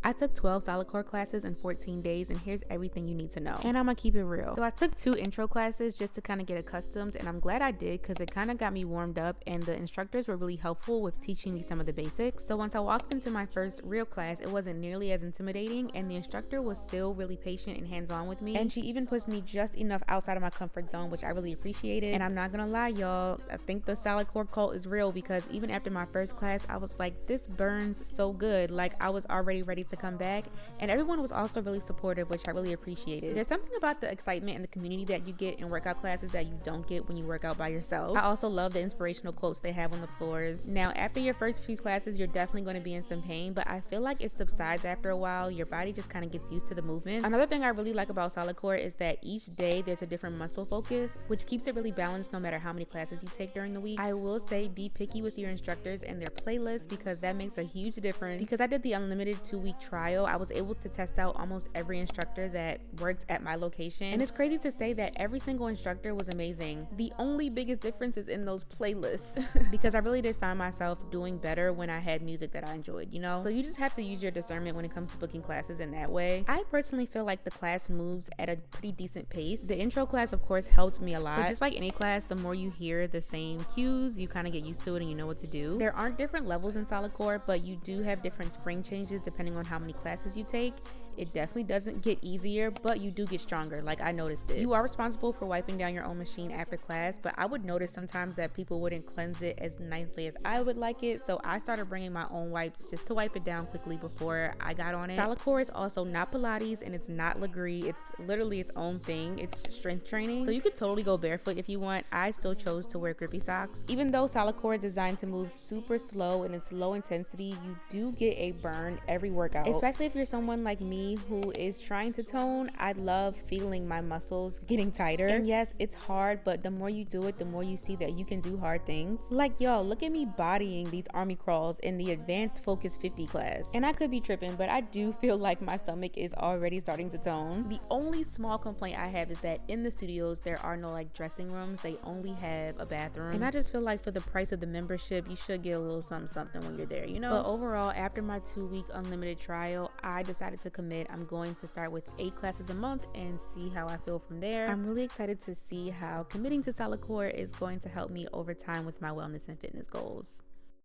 I took 12 solidcore classes in 14 days, and here's everything you need to know. And I'm gonna keep it real. So I took 2 intro classes just to kind of get accustomed, and I'm glad I did because it kind of got me warmed up, and the instructors were really helpful with teaching me some of the basics. So once I walked into my first real class, it wasn't nearly as intimidating, and the instructor was still really patient and hands-on with me. And she even pushed me just enough outside of my comfort zone, which I really appreciated. And I'm not gonna lie, y'all, I think the solidcore cult is real, because even after my first class, I was like, this burns so good. Like, I was already ready to come back, and everyone was also really supportive, which I really appreciated. There's something about the excitement and the community that you get in workout classes that you don't get when you work out by yourself. I also love the inspirational quotes they have on the floors. Now, after your first few classes, you're definitely going to be in some pain, but I feel like it subsides after a while. Your body just kind of gets used to the movements. Another thing I really like about solidcore is that each day there's a different muscle focus, which keeps it really balanced no matter how many classes you take during the week. I will say, be picky with your instructors and their playlists, because that makes a huge difference. Because I did the unlimited 2-week trial, I was able to test out almost every instructor that worked at my location, and it's crazy to say that every single instructor was amazing. The only biggest difference is in those playlists because I really did find myself doing better when I had music that I enjoyed, you know? So you just have to use your discernment when it comes to booking classes in that way. I personally feel like the class moves at a pretty decent pace. The intro class, of course, helped me a lot, but just like any class, the more you hear the same cues, you kind of get used to it and you know what to do. There aren't different levels in solidcore, but you do have different spring changes depending on how many classes you take. It definitely doesn't get easier, but you do get stronger. Like, I noticed it. You are responsible for wiping down your own machine after class, but I would notice sometimes that people wouldn't cleanse it as nicely as I would like it, so I started bringing my own wipes just to wipe it down quickly before I got on it. Solidcore is also not Pilates, and it's not Legree. It's literally its own thing. It's strength training, so you could totally go barefoot if you want. I still chose to wear grippy socks. Even though solidcore is designed to move super slow and it's low intensity, you do get a burn every workout, especially if you're someone like me who is trying to tone. I love feeling my muscles getting tighter, and yes, it's hard, but the more you do it, the more you see that you can do hard things. Like, yo, look at me bodying these army crawls in the advanced focus 50 class, and I could be tripping, but I do feel like my stomach is already starting to tone. The only small complaint I have is that in the studios there are no like dressing rooms. They only have a bathroom, and I just feel like for the price of the membership, you should get a little something when you're there, you know? But overall, after my 2-week unlimited trial, I decided to commit. I'm going to start with 8 classes a month and see how I feel from there. I'm really excited to see how committing to solidcore is going to help me over time with my wellness and fitness goals.